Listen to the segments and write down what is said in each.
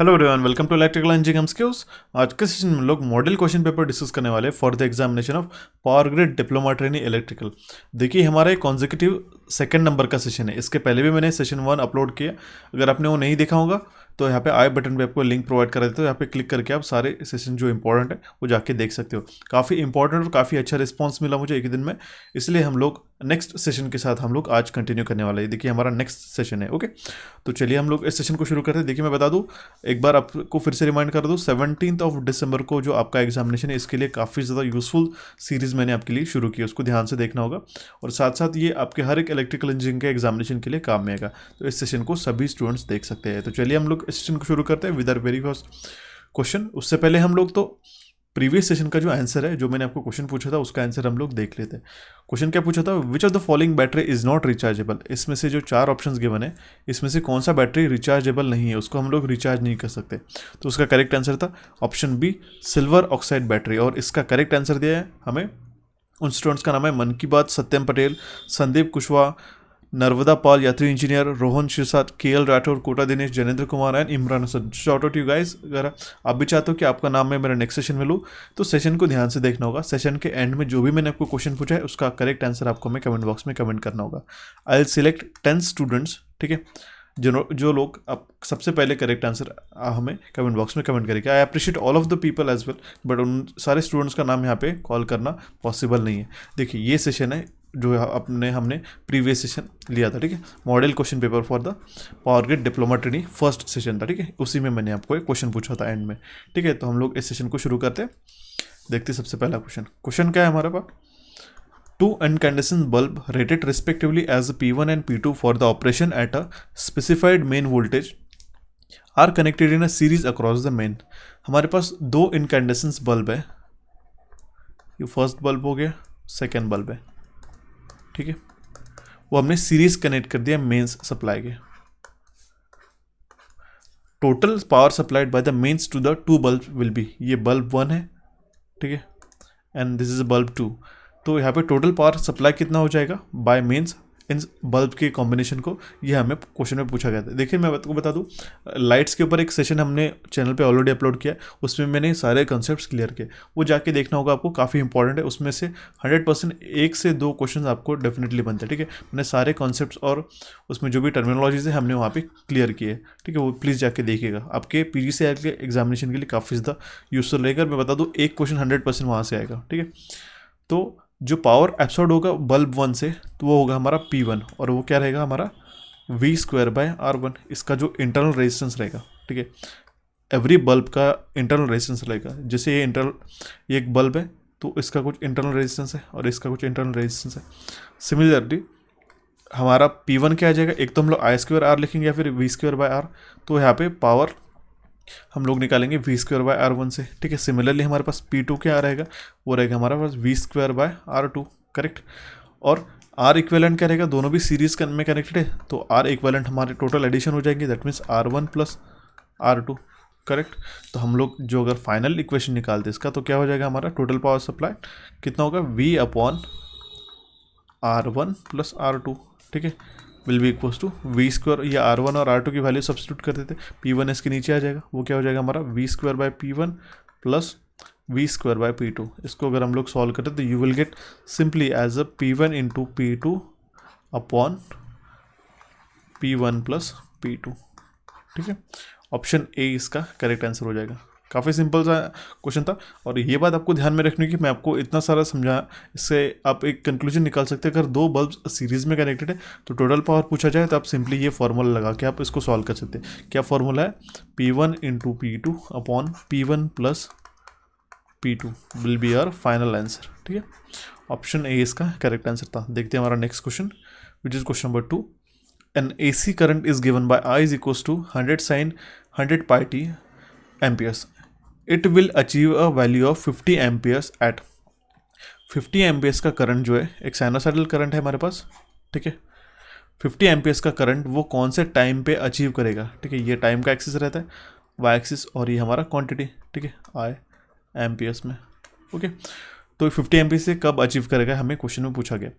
Hello everyone, welcome to electrical engineering skills. आज के session में हम लोग मॉडल क्वेश्चन पेपर डिस्कस करने वाले for the examination of power grid diploma trainee electrical. देखिए, हमारा एक कॉन्जिक्यूटिव सेकंड नंबर का सेशन है। इसके पहले भी मैंने सेशन 1 अपलोड किया। अगर आपने वो नहीं देखा होगा तो यहाँ पे आई बटन पे आपको लिंक प्रोवाइड करा देते हो। यहाँ पे क्लिक करके आप सारे सेशन जो इंपॉर्टेंट है वो जाके देख सकते हो। काफ़ी इंपॉर्टेंट और काफ़ी अच्छा रिस्पॉन्स मिला मुझे एक ही दिन में, इसलिए हम लोग नेक्स्ट सेशन के साथ हम लोग आज कंटिन्यू करने वाले हैं। देखिए, हमारा नेक्स्ट सेशन है। ओके, तो चलिए हम लोग इस सेशन को शुरू करते हैं। देखिए, मैं बता दूं, एक बार आपको फिर से रिमाइंड कर दूं, 17 दिसंबर को जो आपका एग्जामिनेशन है, इसके लिए काफ़ी ज़्यादा यूजफुल सीरीज़ मैंने आपके लिए शुरू की, उसको ध्यान से देखना होगा। और साथ साथ ये आपके हर एक इलेक्ट्रिकल इंजीनियरिंग के एग्जामिनेशन के लिए काम में आएगा। तो इस सेशन को सभी स्टूडेंट्स देख सकते हैं। तो चलिए हम लोग इस सेशन को शुरू करते हैं with our very first question. उससे पहले हम लोग तो प्रीवियस सेशन का जो आंसर है, जो मैंने आपको क्वेश्चन पूछा था, उसका आंसर हम लोग देख लेते हैं। क्वेश्चन क्या पूछा था? विच of the following battery is not rechargeable. इसमें से जो 4 ऑप्शंस गिवन है, इसमें से कौन सा बैटरी रिचार्जेबल नहीं है, उसको हम लोग रिचार्ज नहीं कर सकते। तो उसका करेक्ट आंसर था option B, silver oxide battery. और इसका करेक्ट आंसर दिया है हमें उन स्टूडेंट्स का नाम है मन की बात, सत्यम Patel, Sandeep Kushwaha, Narmada Pal, Yatri engineer, Rohan Shirsat, KL Rathore, Kota Dinesh, Janendra Kumar and Imran Hasan. Shout out you guys. अगर आप भी चाहते हो कि आपका नाम मैं मेरा नेक्स्ट सेशन में लूँ, तो सेशन को ध्यान से देखना होगा। सेशन के एंड में जो भी मैंने आपको क्वेश्चन पूछा है, उसका करेक्ट आंसर आपको हमें कमेंट बॉक्स में कमेंट करना होगा। आई विल सिलेक्ट 10 स्टूडेंट्स, ठीक है, जो लोग आप सबसे पहले करेक्ट आंसर हमें कमेंट बॉक्स में कमेंट करेंगे। I appreciate all of the people as well, but उन सारे स्टूडेंट्स का नाम यहाँ पे कॉल करना पॉसिबल नहीं है। देखिए, ये सेशन है जो हमने प्रीवियस सेशन लिया था, ठीक है, model question paper for the power grid diploma trainee first session था, ठीक है। उसी में मैंने आपको एक क्वेश्चन पूछा था एंड में, ठीक है। तो हम लोग इस सेशन को शुरू करते हैं। देखते सबसे पहला क्वेश्चन क्या है हमारे पास। Two incandescent bulb rated respectively as P1 and P2 for the operation at a specified main voltage are connected in a series across the main। हमारे पास 2 incandescent बल्ब है। ये फर्स्ट बल्ब हो गया, सेकेंड बल्ब है, ठीक है। वो हमने सीरीज कनेक्ट कर दिया मेन्स सप्लाई के। Total power supplied by the mains to the 2 bulb will be, ये बल्ब 1 है, ठीक है, एंड दिस इज बल्ब 2। तो यहाँ पे टोटल पावर सप्लाई कितना हो जाएगा बाय मीन्स इन बल्ब के कॉम्बिनेशन को, ये हमें क्वेश्चन में पूछा गया था। देखिए, मैं आपको बता दूं, लाइट्स के ऊपर एक सेशन हमने चैनल पे ऑलरेडी अपलोड किया है, उसमें मैंने सारे कॉन्सेप्ट्स क्लियर किए। वो जाके देखना होगा आपको, काफ़ी इंपॉर्टेंट है। उसमें से 100% 1 से 2 क्वेश्चन आपको डेफिनेटली बनते हैं, ठीक है। मैंने सारे कॉन्सेप्ट्स और उसमें जो भी टर्मिनोलॉजीज है हमने वहाँ पर क्लियर किए, ठीक है। वो प्लीज़ जाके देखिएगा, आपके PGCET के एग्जामिनेशन के लिए काफ़ी ज़्यादा यूजफुल रहेगा। मैं बता दूँ, एक क्वेश्चन 100% वहाँ से आएगा, ठीक है। तो जो पावर एब्सॉर्ब होगा बल्ब 1 से, तो वो होगा हमारा P1, और वो क्या रहेगा हमारा V²/R1। इसका जो इंटरनल रेजिस्टेंस रहेगा, ठीक है, एवरी बल्ब का इंटरनल रेजिस्टेंस रहेगा। जैसे ये एक बल्ब है, तो इसका कुछ इंटरनल रेजिस्टेंस है और इसका कुछ इंटरनल रेजिस्टेंस है। सिमिलरली हमारा P1 क्या आ जाएगा, एक तो हम लोग I²R लिखेंगे या फिर V²/R। तो यहाँ पे पावर हम लोग निकालेंगे V²/R1 से, ठीक है। सिमिलरली हमारे पास P2 क्या रहेगा, वो रहेगा हमारे पास V²/R2, करेक्ट। और R इक्वेलेंट क्या रहेगा, दोनों भी सीरीज में कनेक्टेड है, तो R इक्वेलेंट हमारे टोटल एडिशन हो जाएंगे, that means R1 + R2, correct. तो हम लोग जो अगर फाइनल इक्वेशन निकालते हैं इसका, तो क्या हो जाएगा हमारा टोटल पावर सप्लाई कितना होगा, V/R1 + R2, ठीक है, will be equals to V²। या R1 और R2 की वैल्यू सब्स्टिट्यूट कर देते, P1 इसके नीचे आ जाएगा, वो क्या हो जाएगा हमारा V²/P1 + V²/P2। इसको अगर हम लोग सॉल्व करते तो you will get simply as a P1 × P2 upon P1 + P2, ठीक है। ऑप्शन ए इसका करेक्ट आंसर हो जाएगा। काफ़ी सिंपल सा क्वेश्चन था, और ये बात आपको ध्यान में रखनी है कि मैं आपको इतना सारा समझाया, इससे आप एक कंक्लूजन निकाल सकते हैं। अगर 2 बल्ब सीरीज में कनेक्टेड है तो टोटल पावर पूछा जाए, तो आप सिंपली ये फार्मूला लगा के आप इसको सॉल्व कर सकते हैं। क्या फार्मूला है, P1 × P2 upon P1 + P2 will be our final answer, ठीक है। ऑप्शन ए इसका करेक्ट आंसर था। देखते हैं हमारा next question, which is question number 2। An AC current is given by I = 100 sin 100 pi amperes. It will achieve a value of 50 amperes at 50 amperes का current जो है एक साइनोसाइडल करंट है हमारे पास, ठीक है। 50 amperes का करंट वो कौन से टाइम पे अचीव करेगा, ठीक है। ये टाइम का एक्सिस रहता है, वाई एक्सिस, और ये हमारा क्वांटिटी, ठीक है, I एम्पियर्स में, ओके। तो 50 एमपी से कब अचीव करेगा, हमें क्वेश्चन में पूछा गया।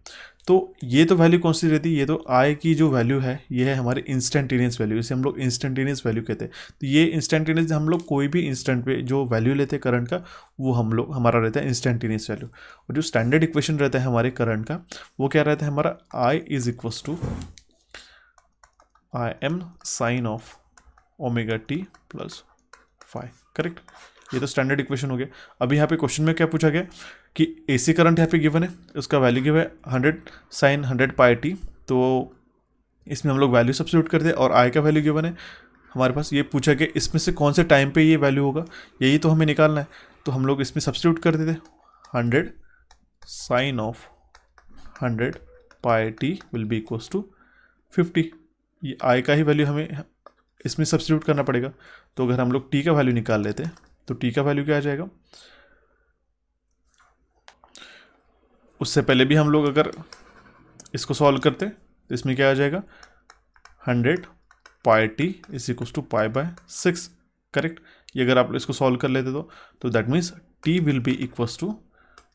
तो ये तो वैल्यू कौन सी रहती है, ये तो आई की जो वैल्यू है ये है हमारी इंस्टेंटेनियस वैल्यू, इसे हम लोग इंस्टेंटेनियस वैल्यू कहते हैं। तो ये इंस्टेंटेनियस हम लोग कोई भी इंस्टेंट पे जो वैल्यू लेते हैं करंट का, वो हम लोग हमारा रहता है इंस्टेंटेनियस वैल्यू। और जो स्टैंडर्ड इक्वेशन रहता है हमारे करंट का, वो क्या रहता है हमारा, I is equals to I M sine of omega T plus five, correct. ये तो स्टैंडर्ड इक्वेशन हो गया। अभी यहाँ पे क्वेश्चन में क्या पूछा गया कि एसी करंट यहाँ पे गिवन है, उसका वैल्यू गिवन है 100 साइन 100 पाई टी। तो इसमें हम लोग वैल्यू सब्स्टिट्यूट करते हैं और आई का वैल्यू गिवन है हमारे पास। ये पूछा गया इसमें से कौन से टाइम पे ये वैल्यू होगा, यही तो हमें निकालना है। तो हम लोग इसमें सब्स्टिट्यूट कर देते, 100 sine of 100 pi t will be equals to 50। ये आई का ही वैल्यू हमें इसमें सब्स्टिट्यूट करना पड़ेगा। तो अगर हम लोग टी का वैल्यू निकाल लेते हैं तो टी का वैल्यू क्या आ जाएगा, उससे पहले भी हम लोग अगर इसको सॉल्व करते तो इसमें क्या आ जाएगा, 100 pi T is equals to pi by 6, correct. ये अगर आप इसको सॉल्व कर लेते तो that means T will be equals to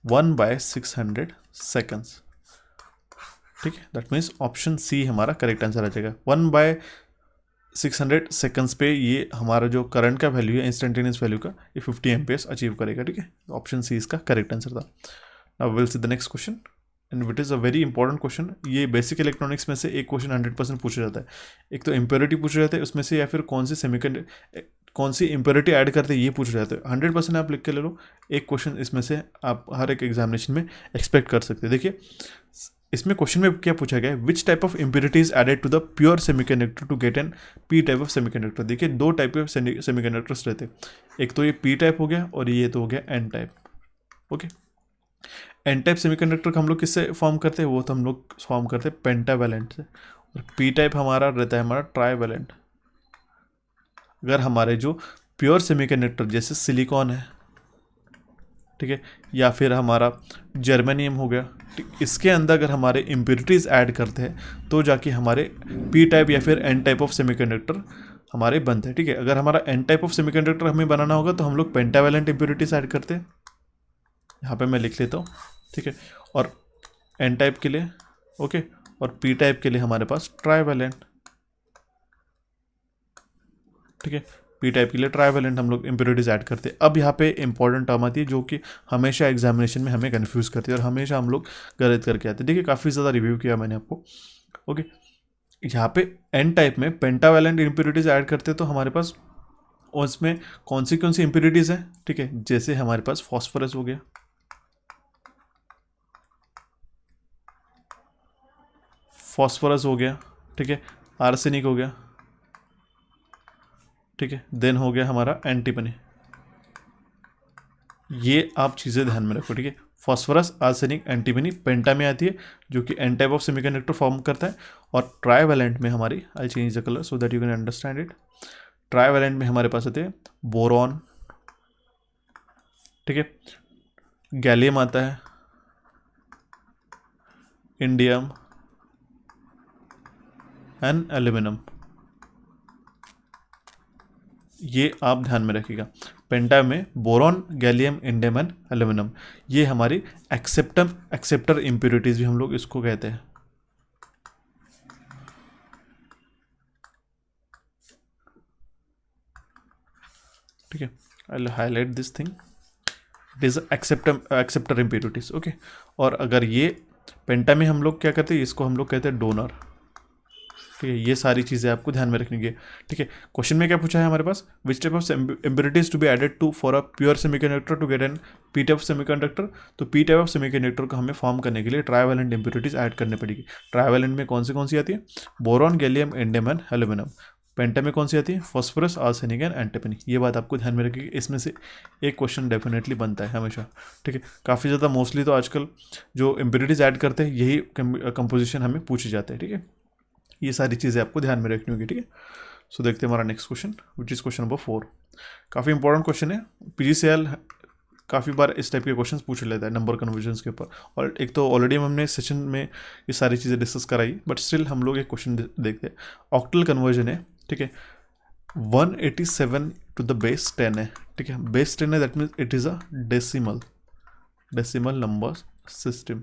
1/600 seconds, ठीक है। दैट मीन्स ऑप्शन सी हमारा करेक्ट आंसर आ जाएगा। 1/600 सेकंड्स पे ये हमारा जो करंट का वैल्यू है इंस्टेंटेनियस वैल्यू का, ये 50 एम्पियर्स अचीव करेगा, ठीक है। ऑप्शन सी इसका करेक्ट आंसर था। Now will see the next question and which is a very important question. ये बेसिक इलेक्ट्रॉनिक्स में से एक क्वेश्चन 100% पूछा जाता है। एक तो इम्प्योरिटी पूछा जाता है उसमें से, या फिर कौन सी इम्प्योरिटी ऐड करते हैं ये पूछा जाता है। 100% आप लिख के ले लो, एक क्वेश्चन इसमें से आप हर एक एग्जामिनेशन में एक्सपेक्ट कर सकते हैं। देखिए इसमें क्वेश्चन में क्या पूछा गया है, which type of impurity is added to the pure semiconductor to get an P type of semiconductor. देखिए दो टाइप ऑफ सेमीकंडक्टर्स रहते हैं, एक तो ये पी टाइप हो गया और ये तो हो गया N type, okay. N type semiconductor का हम लोग किससे फॉर्म करते हैं, वो तो हम लोग फॉर्म करते हैं पेंटावैलेंट से। और पी टाइप हमारा रहता है हमारा ट्राईवैलेंट। अगर हमारे जो प्योर सेमीकंडक्टर जैसे सिलिकॉन है, ठीक है, या फिर हमारा जर्मेनियम हो गया, इसके अंदर अगर हमारे इम्प्योरिटीज़ ऐड करते हैं तो जाके हमारे पी टाइप या फिर एन टाइप ऑफ सेमीकंडक्टर हमारे बनते हैं, ठीक है। अगर हमारा एन टाइप ऑफ सेमीकंडक्टर हमें बनाना होगा तो हम लोग पेंटावैलेंट इम्प्योरिटीज़ ऐड करते हैं, यहाँ पे मैं लिख लेता हूँ, ठीक है। और एन टाइप के लिए ओके, और पी टाइप के लिए हमारे पास ट्राईवैलेंट, ठीक है। पी टाइप के लिए ट्राईवैलेंट हम लोग इम्प्योरिटीज ऐड करते हैं। अब यहाँ पे इंपॉर्टेंट टर्म आती है जो कि हमेशा एग्जामिनेशन में हमें कंफ्यूज करती है और हमेशा हम लोग गलत करके आते हैं। देखिए काफ़ी ज़्यादा रिव्यू किया मैंने आपको, ओके। यहाँ पे एन टाइप में पेंटावैलेंट इम्प्योरिटीज ऐड करते हैं तो हमारे पास उसमें कौन सी इम्प्योरिटीज़ हैं, ठीक है। जैसे हमारे पास फॉस्फोरस हो गया, ठीक है, आर्सेनिक हो गया, ठीक है, देन हो गया हमारा एंटीमनी। ये आप चीज़ें ध्यान में रखो, ठीक है। फॉस्फोरस, आर्सेनिक, एंटीमनी पेंटा में आती है जो कि N type of semiconductor form करता है। और ट्राईवैलेंट में हमारी, I change the colour so that you can understand it. Trivalent में हमारे पास आते हैं बोरॉन, ठीक है, गैलियम आता है, इंडियम एंड एल्यूमिनियम। ये आप ध्यान में रखिएगा, पेंटा में boron, gallium, indium and aluminium, ये हमारी एक्सेप्टर इम्प्योरिटीज भी हम लोग इसको कहते हैं, ठीक है। I will highlight this thing, it is acceptor impurities, okay. और अगर ये पेंटा में हम लोग क्या करते हैं, इसको हम लोग कहते हैं डोनर, ठीक है। ये सारी चीज़ें आपको ध्यान में रखनी है, ठीक है। क्वेश्चन में क्या पूछा है हमारे पास, which type of impurities to be added to for a pure semiconductor to get an P type of semiconductor. तो पी टाइप ऑफ सेमीकंडक्टर को हमें फॉर्म करने के लिए ट्राईवैलेंट इम्प्योरिटीज ऐड करनी पड़ेगी। ट्राईवैलेंट में कौन सी आती है, boron, gallium, indium and aluminium. Penta में कौन सी आती है, फॉस्फोरस, आर्सेनिक एंड एंटीमनी। ये बात आपको ध्यान में रखिएगा, इसमें से एक क्वेश्चन डेफिनेटली बनता है हमेशा, ठीक है। काफ़ी ज़्यादा मोस्टली तो आजकल जो इम्प्योरिटीज ऐड करते हैं यही कंपोजिशन हमें पूछे जाते हैं, ठीक है। ये सारी चीज़ें आपको ध्यान में रखनी होगी, ठीक है। सो देखते हैं हमारा next question which is question number 4। काफ़ी इंपॉर्टेंट क्वेश्चन है, पीजीसीएल काफ़ी बार इस टाइप के क्वेश्चंस पूछ लेता है नंबर कन्वर्जन्स के ऊपर। और एक तो ऑलरेडी हमने सेशन में ये सारी चीज़ें डिस्कस कराई, बट स्टिल हम लोग एक क्वेश्चन देखते हैं। ऑक्टल कन्वर्जन है, ठीक है, 187 टू द बेस 10 है, ठीक है। बेस 10 है, that means it is a decimal, decimal number system,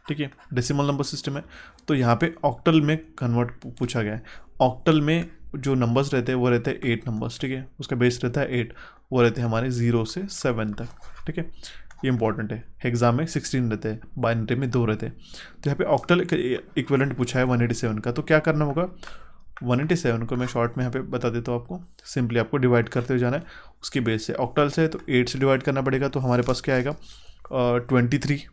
ठीक है, डेसिमल नंबर सिस्टम है। तो यहाँ पे ऑक्टल में कन्वर्ट पूछा गया है। ऑक्टल में जो नंबर्स रहते हैं वो रहते हैं 8 नंबर्स, ठीक है, उसका बेस रहता है 8, वो रहते हैं हमारे 0 से 7 तक, ठीक है, ये इंपॉर्टेंट है। हेक्सा में 16 रहते हैं, बाइनरी में 2 रहते हैं। तो यहाँ पे ऑक्टल इक्विवेलेंट पूछा है 187 का, तो क्या करना होगा, 187 को मैं शॉर्ट में यहाँ पे बता देता हूँ आपको। सिंपली आपको डिवाइड करते हुए जाना है उसकी बेस से। ऑक्टल से तो 8 से डिवाइड करना पड़ेगा, तो हमारे पास क्या आएगा 23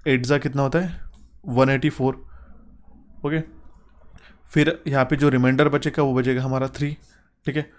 8 जा कितना होता है 184, ओके। फिर यहाँ पे जो रिमाइंडर बचेगा वो बचेगा हमारा 3, ठीक है।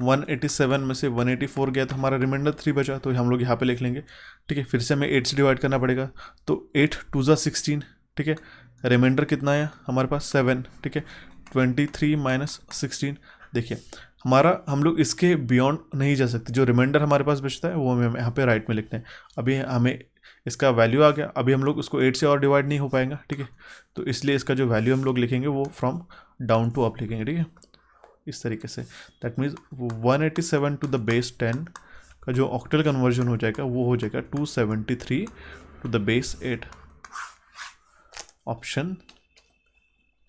187 में से 184 गया तो हमारा रिमाइंडर 3 बचा, तो हम लोग यहाँ पे लिख लेंगे, ठीक है। फिर से हमें 8 से डिवाइड करना पड़ेगा, तो 8 2 जा 16, ठीक है। रिमाइंडर कितना आया हमारे पास 7, ठीक है। 23 माइनस 16, देखिए हमारा, हम लोग इसके बियॉन्ड नहीं जा सकते। जो रिमाइंडर हमारे पास बचता है वो हमें यहाँ पे राइट में लिखते हैं। अभी हमें इसका वैल्यू आ गया, अभी हम लोग उसको 8 से और डिवाइड नहीं हो पाएगा, ठीक है। तो इसलिए इसका जो वैल्यू हम लोग लिखेंगे वो फ्रॉम डाउन टू अप लिखेंगे, ठीक है, इस तरीके से। That means 187 to the base 10 का जो ऑक्टल कन्वर्जन हो जाएगा वो हो जाएगा 273 to the base 8। Option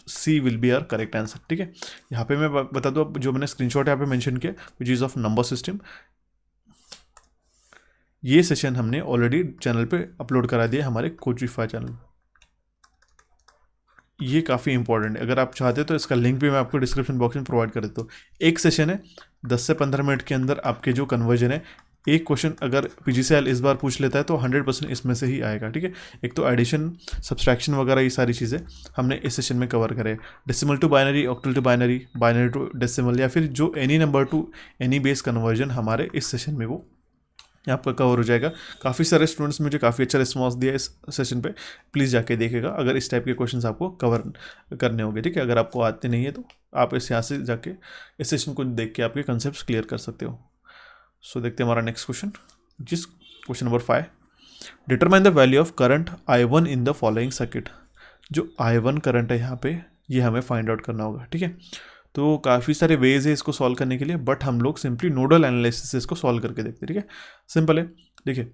C will be are correct answer, ठीक है। यहाँ पे मैं बता दूँ, जो मैंने स्क्रीनशॉट यहाँ पे मेंशन किया which is of number system, ये सेशन हमने ऑलरेडी चैनल पे अपलोड करा दिया, हमारे कोचिफाई चैनल। ये काफ़ी इंपॉर्टेंट है, अगर आप चाहते हो तो इसका लिंक भी मैं आपको डिस्क्रिप्शन बॉक्स में प्रोवाइड कर देता हूँ। एक सेशन है 10 से 15 मिनट के अंदर आपके जो कन्वर्जन है, एक क्वेश्चन अगर पीजीसीएल इस बार पूछ लेता है तो 100% इसमें से ही आएगा, ठीक है। एक तो एडिशन, सब्सट्रैक्शन वगैरह ये सारी चीज़ें हमने इस सेशन में कवर करे। Decimal to binary, octal to binary, binary to decimal, या फिर जो any number to any base conversion हमारे इस सेशन में वो आपका कवर हो जाएगा। काफ़ी सारे स्टूडेंट्स मुझे काफ़ी अच्छा रिस्पॉन्स दिया इस सेशन पे, प्लीज़ जाके देखिएगा अगर इस टाइप के क्वेश्चंस आपको कवर करने होंगे, ठीक है। अगर आपको आते नहीं है तो आप इस यहाँ से जाके इस सेशन को देख के आपके कंसेप्ट क्लियर कर सकते हो। सो देखते हैं हमारा नेक्स्ट क्वेश्चन, जिस question number 5, determine the value of current I1 in the following circuit. जो I1 करंट है यहाँ पे, ये हमें फाइंड आउट करना होगा, ठीक है। तो काफ़ी सारे वेज है इसको सॉल्व करने के लिए, बट हम लोग सिंपली नोडल एनालिसिस से इसको सॉल्व करके देखते हैं, ठीक है। सिंपल है, देखिए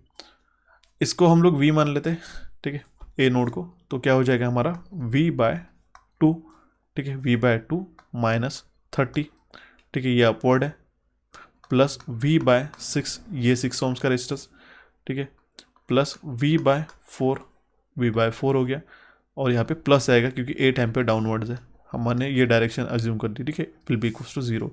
इसको हम लोग V मान लेते हैं, ठीक है, ए नोड को। तो क्या हो जाएगा हमारा V/2, ठीक है, V/2 माइनस 30, ठीक है, ये अपवर्ड है, प्लस V/6, ये 6 ओम्स का रेजिस्टेंस, ठीक है, प्लस V/4 हो गया, और यहाँ पे प्लस आएगा क्योंकि 8 एम्पीयर डाउनवर्ड्स है, हमने ये डायरेक्शन अज्यूम कर दी, ठीक है, विल बी इक्वल्स टू 0।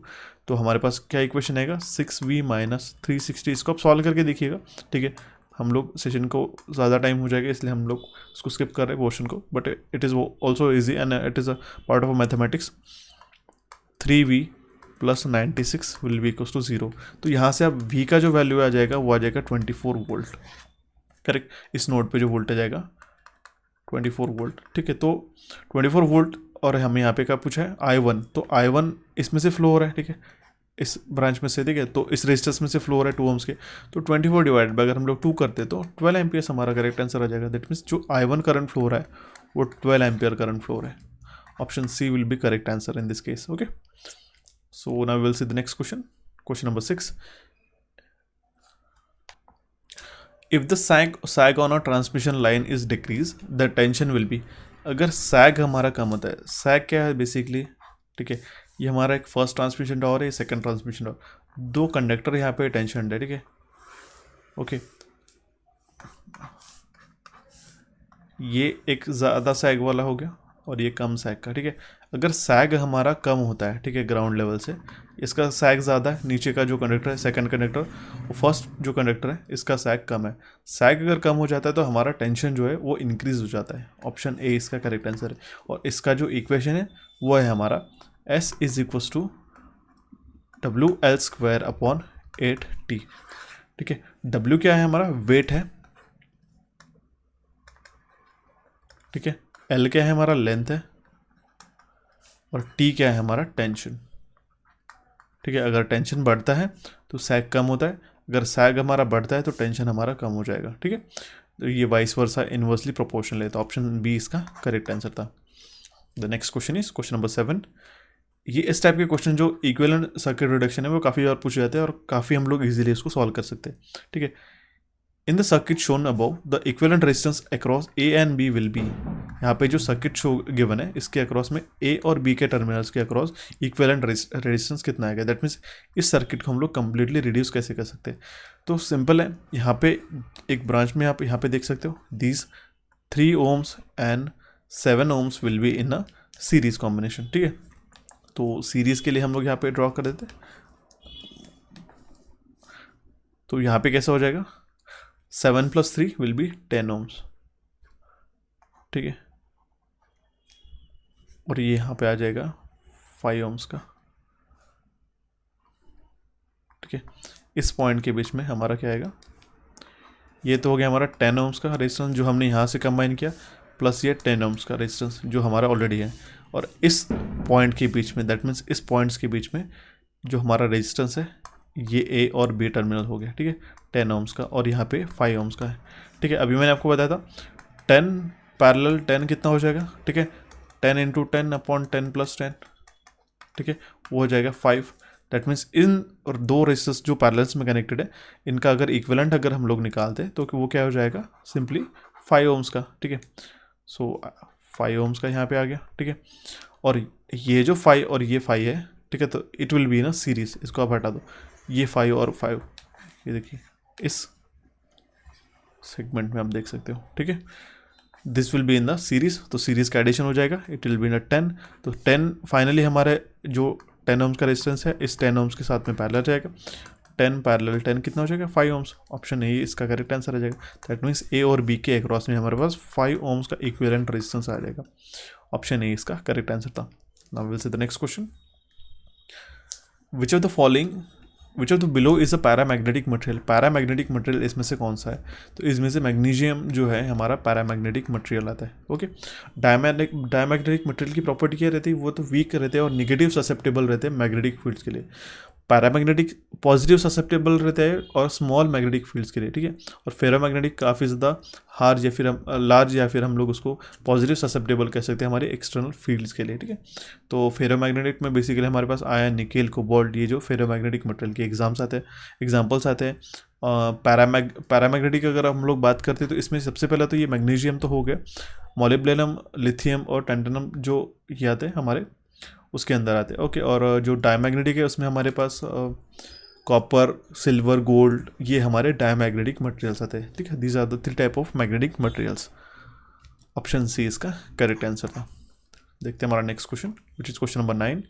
तो हमारे पास क्या इक्वेशन आएगा 6V माइनस 360। इसको आप सॉल्व करके देखिएगा, ठीक है। हम लोग सेशन को ज़्यादा टाइम हो जाएगा इसलिए हम लोग उसको स्किप कर रहे हैं पोर्शन को, but it is also easy and it is a part of mathematics. 3V plus 96 will be equals to 0। तो यहाँ से अब V का जो वैल्यू आ जाएगा वो आ जाएगा 24 वोल्ट, करेक्ट। इस नोड पे जो वोल्टेज आएगा 24 वोल्ट, ठीक है। तो 24 वोल्ट, और हमें यहाँ पे क्या पूछा है I1, तो I1 इसमें से फ्लो हो रहा है, ठीक है, इस ब्रांच में से, ठीक है। तो इस रेजिस्टेंस में से फ्लो हो रहा है 2 ओम्स के, तो 24 डिवाइड बाय अगर हम लोग 2 करते तो 12 एम्पियर्स हमारा करेक्ट आंसर आ जाएगा। दैट मीन्स जो I1 करंट फ्लो हो रहा है वो 12 एम्पियर करंट फ्लो हो रहा है। Option C will be correct answer in this case, okay. So now will see the next question, question number 6। If the sag on a transmission line is decrease the tension will be. अगर sag हमारा कम होता है, सैग क्या है basically, ठीक है, ये हमारा एक फर्स्ट ट्रांसमिशन टावर है, सेकंड ट्रांसमिशन टावर, 2 कंडक्टर यहाँ पे टेंशन है, ठीक है, ओके। ये एक ज़्यादा सैग वाला हो गया और ये कम सैग का, ठीक है। अगर सैग हमारा कम होता है, ठीक है, ग्राउंड लेवल से, इसका सैग ज़्यादा है, नीचे का जो कंडक्टर है सेकंड कंडक्टर, वो फर्स्ट जो कंडक्टर है इसका सैग कम है। सैग अगर कम हो जाता है तो हमारा टेंशन जो है वो इंक्रीज हो जाता है। ऑप्शन ए इसका करेक्ट आंसर है। और इसका जो इक्वेशन है वो है हमारा S is equals to WL²/8T, ठीक है। W क्या है हमारा, वेट है, ठीक है, L क्या है हमारा, लेंथ है, और T क्या है हमारा, टेंशन, ठीक है। अगर टेंशन बढ़ता है तो सैग कम होता है, अगर सैग हमारा बढ़ता है तो टेंशन हमारा कम हो जाएगा, ठीक है। तो ये वाइस वर्सा इनवर्सली प्रोपोर्शनल है, तो ऑप्शन बी इसका करेक्ट आंसर था। The next question is question number 7। ये इस टाइप के क्वेश्चन जो इक्विवेलेंट सर्किट रिडक्शन है वो काफ़ी बार पूछे जाते हैं और काफ़ी हम लोग इजीली इसको सॉल्व कर सकते हैं, ठीक है। In the circuit shown above the equivalent resistance across A and B will be, यहाँ पे जो सर्किट शो गिवन है इसके अक्रॉस में ए और बी के टर्मिनल्स के अक्रॉस इक्विवेलेंट रेजिस्टेंस कितना आएगा। दैट मीन्स इस सर्किट को हम लोग कम्प्लीटली रिड्यूस कैसे कर सकते हैं। तो सिंपल है, यहाँ पे एक ब्रांच में आप यहाँ पे देख सकते हो these 3 ohms and 7 ohms will be in a series combination, ठीक है। तो सीरीज के लिए हम लोग यहाँ पे ड्रॉ कर देते हैं। तो यहाँ पे कैसा हो जाएगा, 7 + 3 विल बी 10 ohms, ठीक है। और ये यहाँ पे आ जाएगा 5 ohms का, ठीक है। इस पॉइंट के बीच में हमारा क्या आएगा, ये तो हो गया हमारा 10 ohms का रेजिस्टेंस जो हमने यहाँ से कंबाइन किया, प्लस ये 10 ohms का रेजिस्टेंस जो हमारा ऑलरेडी है। और इस पॉइंट के बीच में, दैट मीन्स इस पॉइंट्स के बीच में जो हमारा रेजिस्टेंस है ये ए और बी टर्मिनल हो गया, ठीक है, 10 ohms का, और यहाँ पे 5 ohms का है, ठीक है। अभी मैंने आपको बताया था 10 पैरेलल 10 कितना हो जाएगा, ठीक है, 10 × 10/10 + 10, ठीक है, वो हो जाएगा 5। दैट मीन्स इन और दो रेजिस्टेंस जो पैरेलल्स में कनेक्टेड है इनका अगर इक्विवेलेंट अगर हम लोग निकालते हैं तो वो क्या हो जाएगा, सिंपली 5 ohms का, ठीक है। सो 5 ohms का यहाँ पे आ गया, ठीक है। और ये जो 5 और ये 5 है, ठीक है, तो इट विल बी ना सीरीज, इसको आप हटा दो, ये 5 और 5, ये देखिए इस सेगमेंट में आप देख सकते हो, ठीक है। This will be in the series, तो सीरीज का एडिशन हो जाएगा, इट विल बी इन 10। तो 10 फाइनली हमारे जो 10 ohms का रेजिस्टेंस है इस 10 ohms के साथ में पैरेलल जाएगा। 10 पैरेलल 10 कितना हो जाएगा, 5 ohms। ऑप्शन ए इसका करेक्ट आंसर आ जाएगा। दैट मीन्स ए और बी के अक्रॉस में हमारे पास 5 ohms का इक्विवेलेंट रेजिस्टेंस आ जाएगा। ऑप्शन ए इसका करेक्ट आंसर था। Now will see the next question, which of the below is a paramagnetic material. Paramagnetic material इसमें से कौन सा है, तो इसमें से मैग्नीशियम जो है हमारा पैरामैग्नेटिक मटेरियल आता है, ओके। डायमैग्नेटिक मटेरियल की प्रॉपर्टी क्या रहती है, वो तो वीक रहते हैं और निगेटिव ससेप्टेबल रहते हैं मैग्नेटिक फील्ड्स के लिए। पैरामैग्नेटिक पॉजिटिव ससेप्टेबल रहते हैं और स्मॉल मैग्नेटिक फील्ड्स के लिए, ठीक है। और फेरोमैग्नेटिक काफ़ी ज़्यादा हार्ज या फिर हम लार्ज या फिर हम लोग उसको पॉजिटिव ससेप्टेबल कह सकते हैं हमारे एक्सटर्नल फील्ड्स के लिए, ठीक है। तो फेरोमैग्नेटिक में बेसिकली हमारे पास आयरन, निकेल, कोबाल्ट, ये जो फेरोमैग्नेटिक मटेरियल के एग्जाम्पल्स आते हैं। पैरामैग्नेटिक अगर हम लोग बात करते हैं तो इसमें सबसे पहला तो ये मैग्नीशियम तो हो गया, मोलिब्डेनम, लिथियम और टैंटनम जो ये आते हैं हमारे उसके अंदर आते हैं, ओके। और जो डायमैग्नेटिक है उसमें हमारे पास कॉपर, सिल्वर, गोल्ड, ये हमारे डायमैग्नेटिक मटेरियल्स आते हैं, ठीक है। These are the 3 type of magnetic materials. Option C इसका करेक्ट आंसर था। देखते हैं हमारा next question, which is question number 9।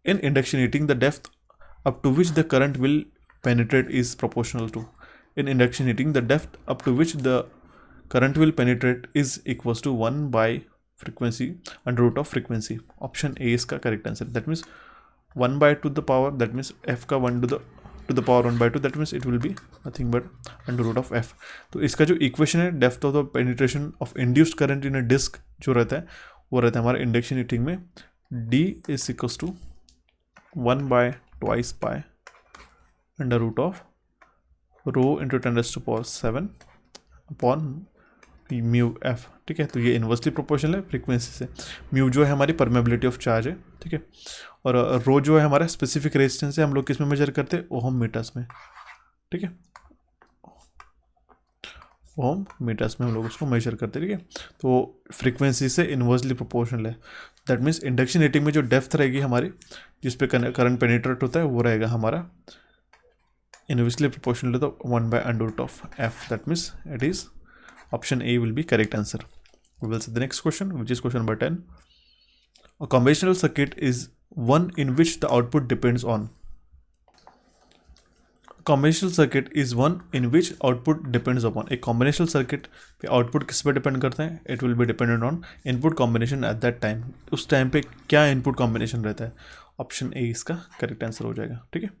In induction heating the depth up to which the current will penetrate is proportional to. In induction heating, the depth up to which the current will penetrate is equals to 1 by frequency under root of frequency. Option A is का correct answer. That means 1 by 2 the power, that means f का 1 to the power 1 by 2, that means it will be nothing but under root of f. तो इसका जो equation है depth of the penetration of induced current in a disc जो रहता है वो रहता है हमारे इंडक्शन हीटिंग में d is equals to 1 by 2 pi under root of rho into 10⁻⁷ upon mu f, ठीक है। तो ये इन्वर्सली प्रोपोर्शनल है फ्रीक्वेंसी से। म्यू जो है हमारी परमेबिलिटी ऑफ चार्ज है, ठीक है। और रो जो है हमारा स्पेसिफिक रेजिस्टेंस है, हम लोग किस में मेजर करते हैं, ओहम मीटर्स में, ठीक है। ओहम मीटर्स में हम लोग उसको मेजर करते हैं, ठीक है। तो फ्रीक्वेंसी से इन्वर्सली प्रोपोर्शनल है। दैट मीन्स इंडक्शन हीटिंग में जो डेप्थ रहेगी हमारी जिस पे करंट पेनिट्रेट होता है वो रहेगा हमारा inversely proportional to the 1 by under root of f. That means it is option A will be correct answer. We will see the next question, which is question number 10. A conventional circuit is one in which the output depends on. Conventional circuit is one in which output depends upon. एक combinational circuit पे output किस पे depend करता है, it will be dependent on input combination at that time. उस time पे क्या input combination रहता है, option A इसका correct answer हो जाएगा, ठीक है।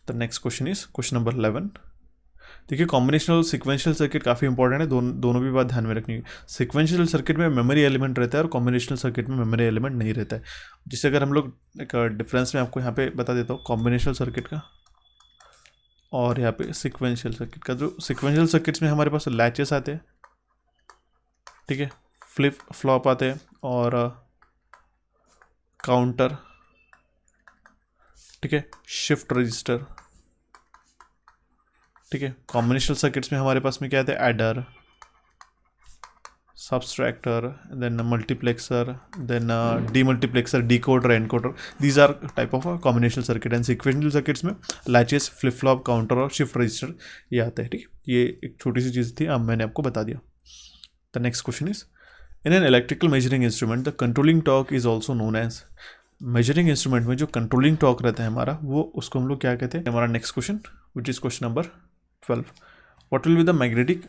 The next question is question number 11। देखिए कॉम्बिनेशनल सिक्वेंशियल सर्किट काफ़ी इंपॉर्टेंट है, दोनों भी बात ध्यान में रखनी है। सिक्वेंशियल सर्किट में मेमोरी एलिमेंट रहता है और कॉम्बिनेशनल सर्किट में मेमोरी एलिमेंट नहीं रहता है। जिससे अगर हम लोग एक डिफरेंस में आपको यहाँ पे बता देता हूँ कॉम्बिनेशनल सर्किट का और यहाँ पे सिक्वेंशियल सर्किट का। जो सिक्वेंशियल सर्किट्स में हमारे पास लैचेस आते हैं, ठीक है, फ्लिप फ्लॉप आते हैं और काउंटर, ठीक है, शिफ्ट रजिस्टर, ठीक है। कॉम्बिनेशनल सर्किट्स में हमारे पास में क्या आते हैं, adder, subtractor, then multiplexer, then demultiplexer, decoder, encoder. These are type of combinational circuit. And sequential circuits में लैचेस, फ्लिप फ्लॉप, काउंटर और शिफ्ट रजिस्टर ये आते हैं, ठीक है। ये एक छोटी सी चीज़ थी, अब मैंने आपको बता दिया। The next question is, in an electrical measuring instrument the controlling torque is also known as. Measuring instrument में जो कंट्रोलिंग टॉर्क रहता है हमारा, वो उसको हम लोग क्या कहते हैं। हमारा next question which is question number 12, what will be the magnetic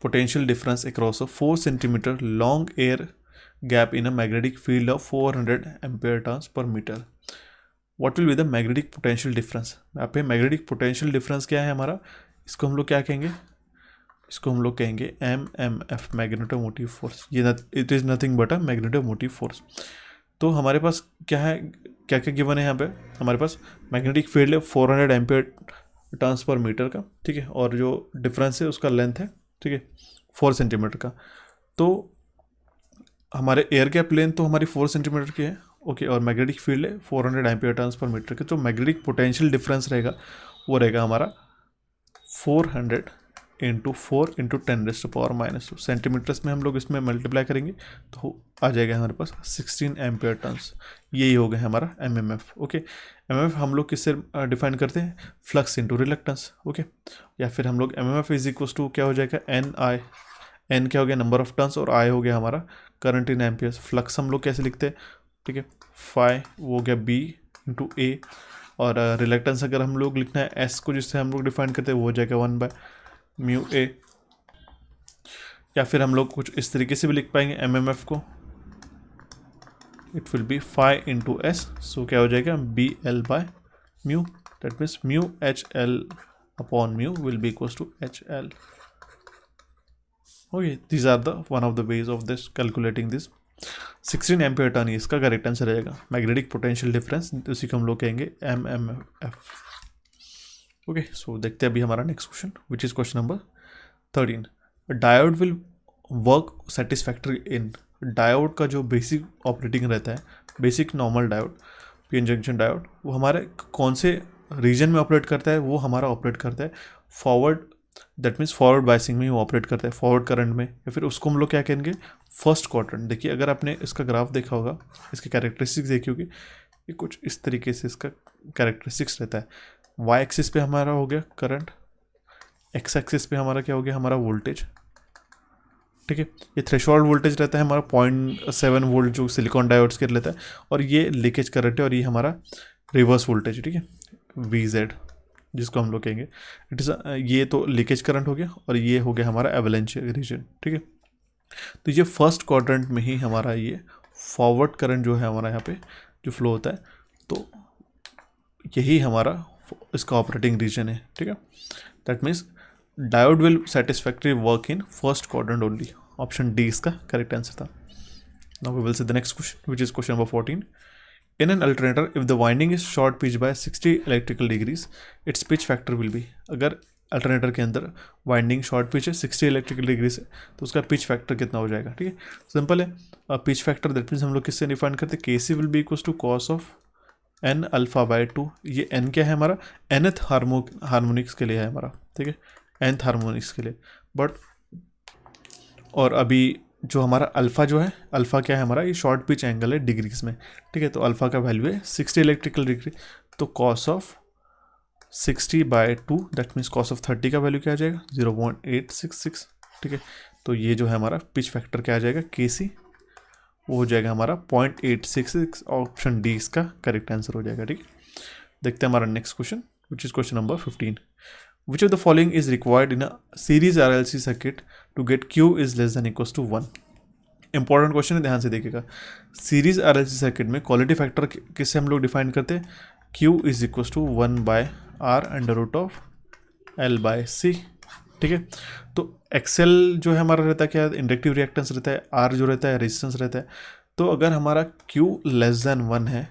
potential difference across a 4 centimeter long air gap in a magnetic field of 400 ampere turns per meter. What will be the magnetic potential difference? यहाँ पे magnetic potential difference क्या है हमारा, इसको हम लोग क्या कहेंगे, इसको हम लोग कहेंगे MMF, मैग्नेटोमोटिव फोर्स। ये it is nothing but a magnetomotive force. तो हमारे पास क्या है, क्या क्या गिवन है यहाँ पे, हमारे पास मैग्नेटिक फील्ड है 400 एम्पियर टर्न्स पर मीटर का, ठीक है, और जो डिफरेंस है उसका लेंथ है, ठीक है, 4 सेंटीमीटर का। तो हमारे एयर गैप लेंथ तो हमारी 4 सेंटीमीटर की है, ओके, और मैग्नेटिक फील्ड है 400 एम्पियर टर्न्स पर मीटर के। तो मैग्नेटिक पोटेंशियल डिफरेंस रहेगा, वो रहेगा हमारा 400 इंटू 4 इंटू 10⁻⁻²। सेंटीमीटर्स में हम लोग इसमें मल्टीप्लाई करेंगे तो आ जाएगा हमारे पास 16 एम्पियर टर्न्स। यही हो गया हमारा MMF, ओके। MMF हम लोग किससे डिफाइन करते हैं, फ्लक्स इंटू रिलक्टेंस, ओके। या फिर हम लोग MMF इज इक्वल टू क्या हो जाएगा, NI, N क्या हो गया, नंबर ऑफ टर्न्स, और I हो गया हमारा करंट इन एम्पियर्स। फ्लक्स हम लोग कैसे लिखते हैं, ठीक है, फाई वो हो गया B इंटू A, और रिलक्टेंस अगर हम लोग लिखना है S को, जिससे हम लोग डिफाइन करते हैं, वो हो जाएगा 1/μA। या फिर हम लोग कुछ इस तरीके से भी लिख पाएंगे MMF को, it will be phi into S, so क्या हो जाएगा BL/μ, that means μHL/μ will be equals to HL। Okay, these are the one of the ways of this calculating this 16 ampere turn. इसका correct answer रहेगा magnetic potential difference, उसी को हम लोग कहेंगे MMF। ओके, सो देखते हैं अभी हमारा next question which is question number 13। Diode will work satisfactory in. Diode का जो बेसिक ऑपरेटिंग रहता है, basic normal diode, PN junction diode, वो हमारे कौन से रीजन में ऑपरेट करता है, वो हमारा ऑपरेट करता है forward, that means forward biasing में ही वो ऑपरेट करता है, फॉरवर्ड करंट में, या फिर उसको हम लोग क्या कहेंगे, फर्स्ट क्वाड्रेंट। देखिए अगर आपने इसका ग्राफ देखा होगा, इसकी कैरेक्टरिस्टिक्स देखी होगी, ये कुछ इस तरीके से इसका कैरेक्टरिस्टिक्स रहता है। वाई एक्सिस पे हमारा हो गया करंट, एक्स एक्सिस पे हमारा क्या हो गया, हमारा वोल्टेज, ठीक है। ये थ्रेशोल्ड वोल्टेज रहता है हमारा 0.7 वोल्ट जो सिलिकॉन डायोड्स के रहता है, और ये लीकेज करंट है, और ये हमारा रिवर्स वोल्टेज, ठीक है, VZ जिसको हम लोग कहेंगे। इट इज़ ये तो लीकेज करंट हो गया, और ये हो गया हमारा एवलेंच रीजन, ठीक है। तो ये फर्स्ट क्वाड्रेंट में ही हमारा ये फॉरवर्ड करंट जो है हमारा यहाँ पे जो फ्लो होता है, तो यही हमारा इसका ऑपरेटिंग रीजन है, ठीक है। That means diode will satisfactory work in first quadrant only. Option D इसका करेक्ट आंसर था। Now we will see the next question which is question number 14। In an alternator, if the winding is short pitch by 60 electrical degrees, its pitch factor will be। अगर alternator के अंदर winding short pitch है 60 electrical degree से, तो उसका pitch factor कितना हो जाएगा, ठीक है। सिंपल है, पिच फैक्टर दैट मीन्स हम लोग किससे डिफाइन करते हैं, KC will be equals to cos of N α/2। ये N क्या है हमारा, nth हार्मोनिक्स के लिए है हमारा, ठीक है, nth हार्मोनिक्स के लिए। बट और अभी जो हमारा अल्फ़ा जो है, अल्फ़ा क्या है हमारा, ये शॉर्ट पिच एंगल है डिग्रीज में, ठीक है। तो अल्फ़ा का वैल्यू है 60 इलेक्ट्रिकल डिग्री, तो cos of 60/2 that means cos of 30 का वैल्यू क्या आ जाएगा, 0.866, ठीक है। तो ये जो है हमारा पिच फैक्टर क्या आ जाएगा, KC, वो हो जाएगा हमारा 0.866। ऑप्शन डी इसका करेक्ट आंसर हो जाएगा, ठीक है। देखते हैं हमारा next question which is question number 15। Which of the following is required in a series RLC circuit to get Q is less than equals to 1? Important question है, ध्यान से देखिएगा। सीरीज RLC सर्किट में क्वालिटी फैक्टर किससे हम लोग define करते हैं, Q is equals to 1/R√L/C, ठीक है। तो XL जो है हमारा रहता है क्या, इंडक्टिव रिएक्टेंस रहता है, R जो रहता है रेजिस्टेंस रहता है। तो अगर हमारा Q लेस देन 1 है,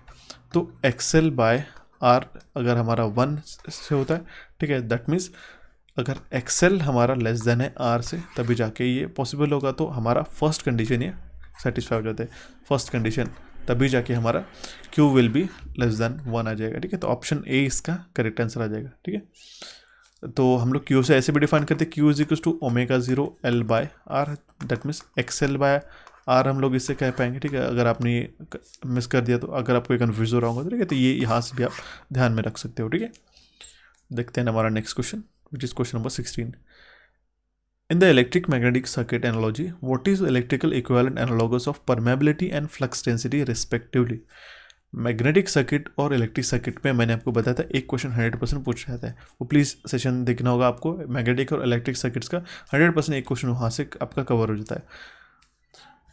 तो XL/R अगर हमारा 1 से होता है, ठीक है, दैट मीन्स अगर XL हमारा लेस देन है R से, तभी जाके ये पॉसिबल होगा। तो हमारा फर्स्ट कंडीशन ये सेटिस्फाई हो जाता है। फर्स्ट कंडीशन तभी जाके हमारा Q will be less than 1 आ जाएगा, ठीक है। तो ऑप्शन ए इसका करेक्ट आंसर आ जाएगा, ठीक है। तो हम लोग Q से ऐसे भी डिफाइन करते हैं, Q is equal to omega 0 L by R, that means XL by R हम लोग इससे कह पाएंगे, ठीक है। अगर आपने मिस कर दिया तो, अगर आपको कन्फ्यूज हो रहा होगा तो ठीक है, तो ये यहाँ से भी आप ध्यान में रख सकते हो, ठीक है। देखते हैं हमारा next question, which is question number 16। In the electric magnetic circuit analogy, what is the electrical equivalent analogous of permeability and flux density respectively? Magnetic circuit और इलेक्ट्रिक सर्किट में मैंने आपको बताया था एक क्वेश्चन 100% पूछ रहा था, वो प्लीज़ सेशन देखना होगा आपको। मैग्नेटिक और इलेक्ट्रिक सर्किट्स का 100% एक क्वेश्चन वहाँ से आपका कवर हो जाता है।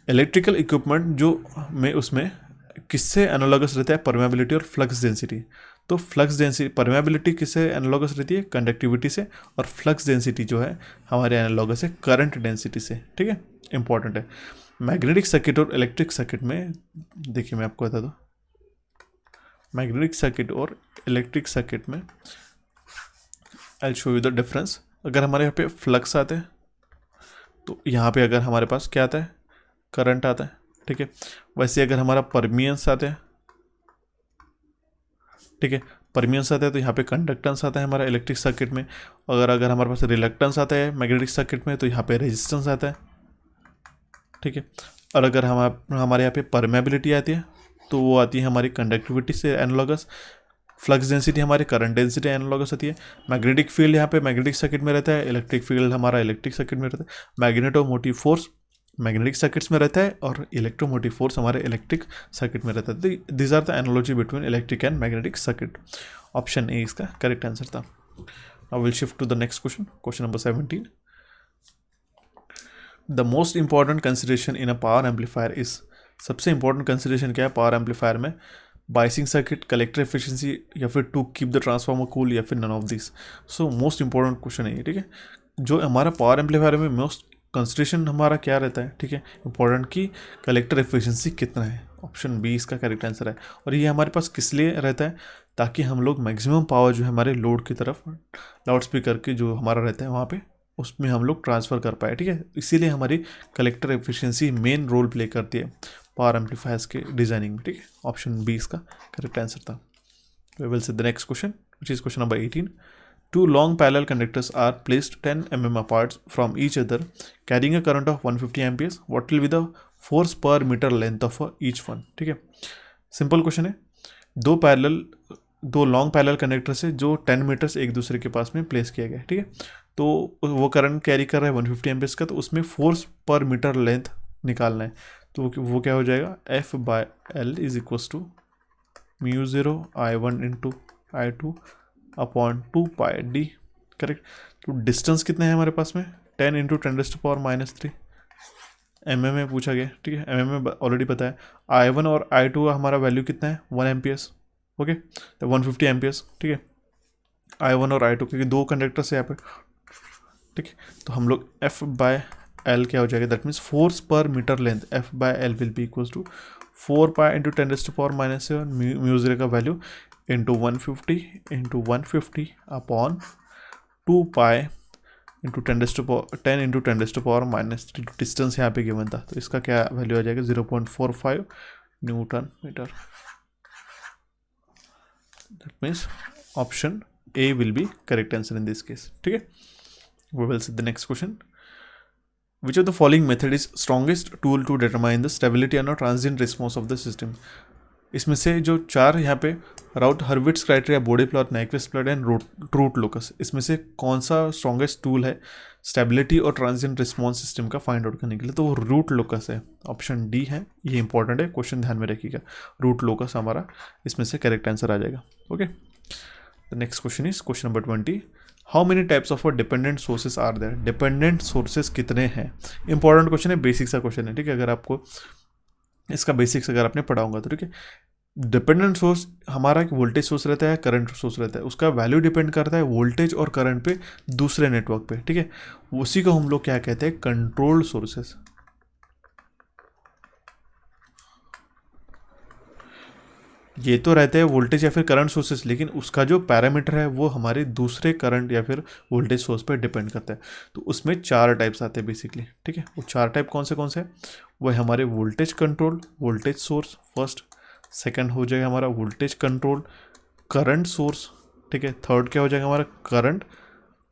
इलेक्ट्रिकल इक्विपमेंट जो में उसमें किससे एनालॉगस रहता है, परमेबिलिटी और फ्लक्स डेंसिटी। तो फ्लक्स डेंसिटी, परमेबिलिटी किससे एनालॉगस रहती है, कंडक्टिविटी से, और फ्लक्स डेंसिटी जो है हमारे एनालॉगस है करंट डेंसिटी से, ठीक है, इंपॉर्टेंट है। मैग्नेटिक सर्किट और इलेक्ट्रिक सर्किट में देखिए मैं आपको बता दूँ, मैग्नेटिक सर्किट और इलेक्ट्रिक सर्किट में I show you the difference. अगर हमारे यहाँ पे फ्लक्स आते हैं तो यहाँ पे अगर हमारे पास क्या आता है, करंट आता है, ठीक है। वैसे अगर हमारा परमियंस आते हैं, ठीक है, परमियंस आता है तो यहाँ पे कंडक्टेंस आता है हमारा इलेक्ट्रिक सर्किट में। अगर हमारे पास रिलक्टेंस आता है मैग्नेटिक सर्किट में तो यहाँ पे रेजिस्टेंस आता है, ठीक है। और अगर हमारे यहाँ पे परमेबिलिटी आती है तो वो आती है हमारी कंडक्टिविटी से एनालॉगस। फ्लक्स डेंसिटी हमारी करंट डेंसिटी एनालॉगस आती है। मैग्नेटिक फील्ड यहाँ पे मैग्नेटिक सर्किट में रहता है, इलेक्ट्रिक फील्ड हमारा इलेक्ट्रिक सर्किट में रहता है। मैग्नेटोमोटिव फोर्स मैग्नेटिक सर्किट्स में रहता है और इलेक्ट्रोमोटिव फोर्स हमारे इलेक्ट्रिक सर्किट में रहता है। This are the analogy between electric and magnetic circuit. Option A इसका करेक्ट आंसर था। I will shift to the next question, question number 17। The most important consideration in a power amplifier is, सबसे important consideration क्या है power amplifier में, biasing circuit, collector efficiency, या फिर to keep the transformer cool, या फिर none of this. So most important question है ये, ठीक है। जो हमारा पावर एम्पलीफायर में मोस्ट कंसिडरेशन हमारा क्या रहता है, ठीक है, इंपॉर्टेंट की कलेक्टर एफिशिएंसी कितना है। ऑप्शन बी इसका करेक्ट आंसर है। और ये हमारे पास किस लिए रहता है, ताकि हम लोग मैक्सिमम पावर जो है हमारे लोड की तरफ लाउड स्पीकर के जो हमारा रहता है वहाँ पे उसमें हम लोग ट्रांसफ़र कर पाए, ठीक है। इसीलिए हमारी collector efficiency main role play करती है पावर एम्पलीफायर्स के डिजाइनिंग में, ठीक है। ऑप्शन बी इसका करेक्ट आंसर था। We will see the next question which is question number 18। Two long parallel conductors are placed 10 mm apart from each other, carrying a current of 150 amperes. What will be the force per meter length of each one? ठीक है, simple question है। दो long parallel conductor से जो 10 metres एक दूसरे के पास में प्लेस किया गया है, ठीक है। तो वो करंट कैरी कर रहा है 150 एम्पियर्स का, तो उसमें फोर्स पर मीटर लेंथ निकालना है। तो वो क्या हो जाएगा, F by L is equals to μ0 I1 into I2 upon 2 pi D, correct. तो डिस्टेंस कितने हैं हमारे पास में, 10 इंटू 10⁻³ mm में पूछा गया, ठीक है। mm में ऑलरेडी पता है। I1 और I2 का हमारा वैल्यू कितना है, 1 एम्पियर्स, ओके, तो 150 एम्पियर्स, ठीक है। I1 और I2 क्योंकि दो कंडक्टर्स है यहाँ पे, ठीक है। तो हम लोग F बाय L क्या हो जाएगा, that means force per metre length F by L will be equals to 4 pi into 10⁻⁷ μ0 का value into 150 upon 2 pi into 10 into 10⁻⁻3। Distance यहाँ पे गिवन था, तो इसका क्या वैल्यू आ जाएगा, 0.45 newton metre. That means option A will be correct answer in this case, ठीक है। We will see the next question. Which of the following method is strongest tool to determine the stability and transient response of the system? इसमें से जो चार यहाँ पे Routh Hurwitz criteria, Bode plot, Nyquist plot and root locus, इसमें से कौन सा स्ट्रॉन्गेस्ट टूल है स्टेबिलिटी और ट्रांजिएंट रिस्पॉन्स सिस्टम का फाइंड आउट करने के लिए, तो वो रूट लोकस है। ऑप्शन डी है, ये इंपॉर्टेंट है, क्वेश्चन ध्यान में रखिएगा। रूट लोकस हमारा इसमें से करेक्ट आंसर आ जाएगा, okay. The next question is question number 20। How many types of dependent sources are there, dependent sources कितने हैं। इंपॉर्टेंट क्वेश्चन है, बेसिक सा क्वेश्चन है, ठीक है। अगर आपको इसका बेसिक्स अगर आपने पढ़ा होगा तो, ठीक है। डिपेंडेंट सोर्स हमारा वोल्टेज सोर्स रहता है, करंट सोर्स रहता है, उसका वैल्यू डिपेंड करता है वोल्टेज और करंट पे दूसरे नेटवर्क पे, ठीक है। उसी को हम लोग क्या कहते हैं, कंट्रोल्ड सोर्सेस। ये तो रहते हैं वोल्टेज या फिर करंट सोर्सेस, लेकिन उसका जो पैरामीटर है वो हमारे दूसरे करंट या फिर वोल्टेज सोर्स पर डिपेंड करता है। तो उसमें 4 टाइप्स आते हैं बेसिकली, ठीक है। वो 4 टाइप कौन से हैं? वो है हमारे voltage control voltage source first, second हो जाएगा हमारा वोल्टेज कंट्रोल करंट सोर्स, ठीक है। थर्ड क्या हो जाएगा हमारा करंट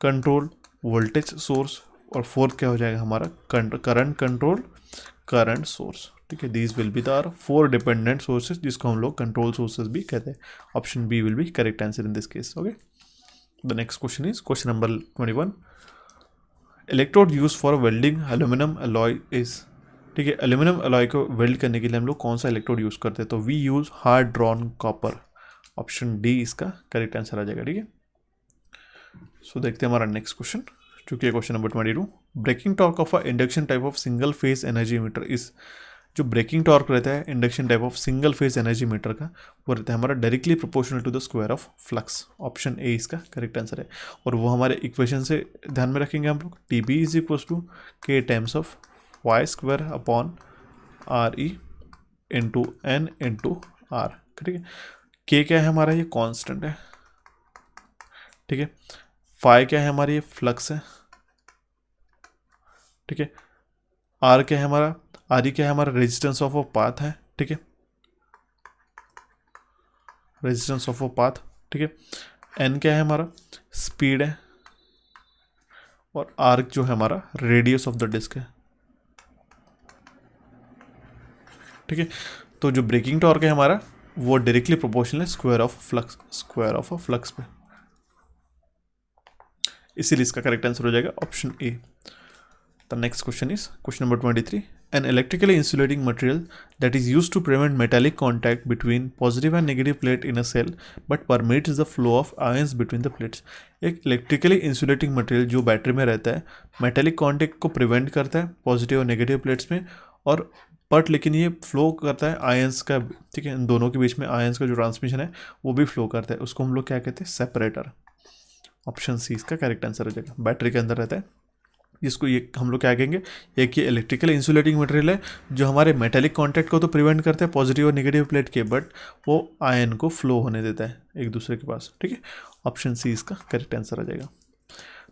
कंट्रोल वोल्टेज सोर्स, और फोर्थ क्या हो जाएगा हमारा करंट कंट्रोल करंट सोर्स, ठीक है। These will be the 4 dependent sources, जिसको हम लोग कंट्रोल सोर्सेज भी कहते हैं। Option B will be correct answer in this case. Okay, the next question is question number 21। Electrode use for welding aluminium alloy is, ठीक है। Aluminium alloy को weld करने के लिए हम लोग कौन सा इलेक्ट्रोड यूज करते हैं? तो we use hard drawn copper. Option D इसका करेक्ट आंसर आ जाएगा, ठीक है। सो देखते हैं हमारा नेक्स्ट क्वेश्चन, चूंकि है question number 22। Braking torque of a induction type of single phase energy meter is, जो ब्रेकिंग टॉर्क रहता है induction type of single phase energy meter का, वो रहता है हमारा directly proportional to the square of flux. Option A इसका correct answer है, और वो हमारे इक्वेशन से ध्यान में रखेंगे हम लोग। T B is equal to K times of Y square upon R E into N into R, ठीक है। के क्या है हमारा? ये कांस्टेंट है, ठीक है। फाई क्या है हमारी? ये फ्लक्स है, ठीक है। आर क्या है हमारा? आर ई क्या है हमारा? रेजिस्टेंस ऑफ अ पाथ है, ठीक है, रेजिस्टेंस ऑफ अ पाथ, ठीक है। एन क्या है हमारा? स्पीड है, और आर जो है हमारा रेडियस ऑफ द डिस्क है, ठीक है। तो जो ब्रेकिंग टॉर्क है हमारा वो डायरेक्टली प्रोपोर्शनल है स्क्वायर ऑफ अ फ्लक्स पे, इसीलिए इसका करेक्ट आंसर हो जाएगा option A. The next question is question number 23। An electrically insulating material that is used to prevent metallic contact between positive and negative plate in a cell but permits the flow of ions between the plates। एक electrically insulating material जो battery में रहता है, metallic contact को prevent करता है positive और negative plates में, और बट लेकिन ये फ्लो करता है आयंस का, ठीक है। इन दोनों के बीच में आयंस का जो ट्रांसमिशन है वो भी फ्लो करता है, उसको हम लोग क्या कहते हैं? सेपरेटर। ऑप्शन सी इसका करेक्ट आंसर हो जाएगा। बैटरी के अंदर रहता है, जिसको ये हम लोग क्या कहेंगे? एक ये इलेक्ट्रिकल इंसुलेटिंग मटेरियल है जो हमारे मेटेलिक कांटेक्ट को तो प्रिवेंट करता है पॉजिटिव और नेगेटिव प्लेट के, बट वो आयन को फ्लो होने देता है एक दूसरे के पास, ठीक है। ऑप्शन सी इसका करेक्ट आंसर आ जाएगा।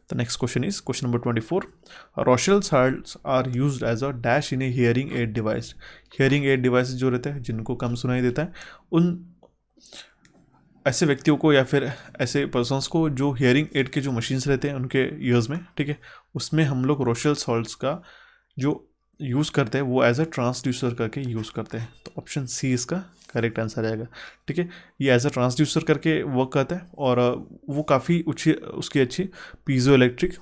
The next question is question number 24। Rochelle salts are used as a dash in a hearing aid device. Hearing aid device जो रहते हैं जिनको कम सुनाई देता है, उन ऐसे व्यक्तियों को या फिर ऐसे पर्सन्स को जो हियरिंग एड के जो मशीन्स रहते हैं उनके ईयर्स में, ठीक है, उसमें हम लोग रोशेल सॉल्ट्स का जो यूज़ करते हैं वो एज अ ट्रांसड्यूसर करके यूज़ करते हैं। तो ऑप्शन सी इसका करेक्ट आंसर आएगा, ठीक है। ये एज अ ट्रांसड्यूसर करके वर्क करता है, और वो काफ़ी उसकी अच्छी पीजो इलेक्ट्रिक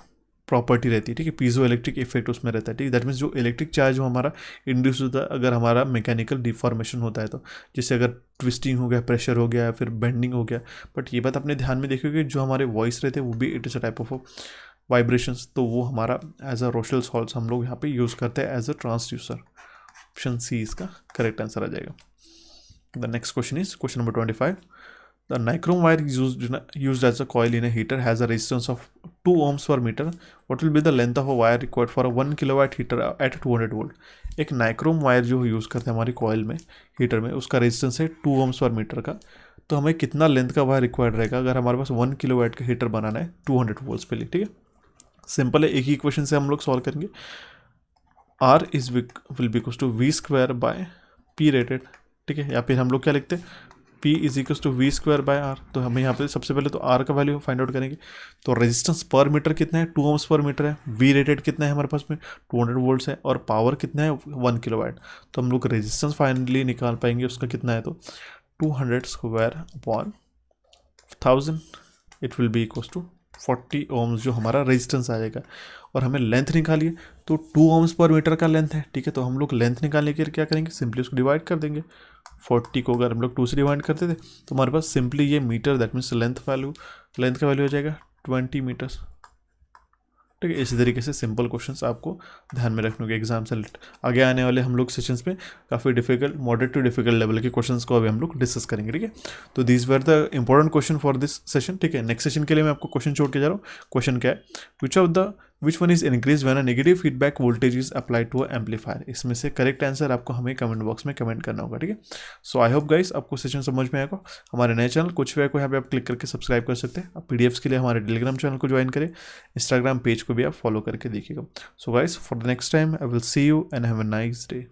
प्रॉपर्टी रहती है, ठीक है। पीजो इलेक्ट्रिक इफेक्ट उसमें रहता है, ठीक है। दैट मीन्स जो इलेक्ट्रिक चार्ज जो हमारा इंड्यूस होता है अगर हमारा मैकेनिकल डिफॉर्मेशन होता है, तो जैसे अगर ट्विस्टिंग हो गया, प्रेशर हो गया, या फिर बेंडिंग हो गया। बट ये बात अपने ध्यान में देखिए कि जो हमारे वॉइस रहते हैं वो भी it is a type of vibrations, तो वो हमारा एज अ रोशेल सॉल्ट्स हम लोग यहाँ पे यूज़ करते हैं as a transducer. Option C इसका करेक्ट आंसर आ जाएगा। The next question is question number 25। The nichrome wire used as a coil in a heater has a resistance of 2 ohms per meter. What will be the length of a wire required for a 1 kilowatt heater at 200 volt? एक nichrome wire जो use करते हैं हमारी coil में, heater में, उसका resistance है 2 ohms पर मीटर का। तो हमें कितना लेंथ का वायर रिक्वायर्ड रहेगा अगर हमारे पास 1 किलोवाट का हीटर बनाना है 200 वोल्ट्स पे लिए, ठीक है। सिंपल है, एक ही इक्वेशन से हम लोग सॉल्व करेंगे। R is will be equals to V square by P rated, ठीक है। या फिर हम लोग क्या लिखते हैं? P is equals to V square by R. तो हमें यहाँ पे सबसे पहले तो R का वैल्यू फाइंड आउट करेंगे। तो रेजिस्टेंस पर मीटर कितना है? 2 ohms पर मीटर है। वी रेटेड कितना है हमारे पास में? 200 वोल्ट्स है, और पावर कितना है? 1 किलोवाट। तो हम लोग रेजिस्टेंस फाइनली निकाल पाएंगे उसका कितना है, तो 200 square upon 1000 it will be equals to 40 ohms जो हमारा रेजिस्टेंस आ जाएगा। और हमें लेंथ निकालिए, तो 2 ohms पर मीटर का लेंथ है, ठीक है। तो हम लोग लेंथ निकालने के लिए क्या करेंगे? सिंपली उसको डिवाइड कर देंगे। 40 को अगर हम लोग 2 से डिवाइड करते थे तो हमारे पास सिंपली ये मीटर, दैट मीन्स लेंथ का वैल्यू हो जाएगा 20 मीटर्स, ठीक है। इसी तरीके से सिंपल क्वेश्चंस आपको ध्यान में रखने के एग्जाम से आगे आने वाले हम लोग सेशंस में काफ़ी difficult, moderate to difficult level के क्वेश्चंस को अभी हम लोग डिस्कस करेंगे, ठीक है। तो these were the important question for this session, ठीक है। नेक्स्ट सेशन के लिए मैं आपको क्वेश्चन छोड़ के जा रहा हूँ। क्वेश्चन क्या है? Which of the which one is increase when a negative feedback voltage is applied to amplifier. इसमें से करेक्ट आंसर आपको हमें कमेंट बॉक्स में कमेंट करना होगा, ठीक है। सो आई होप गाइस आपको सेशन समझ में आएगा। हमारे नए चैनल कुछ वे को यहाँ पे आप क्लिक करके सब्सक्राइब कर सकते हैं। आप पीडीएफ्स के लिए हमारे टेलीग्राम चैनल को ज्वाइन करें, इंस्टाग्राम पेज को भी आप फॉलो करके देखिएगा। So guys for the next time I will see you and have a nice day.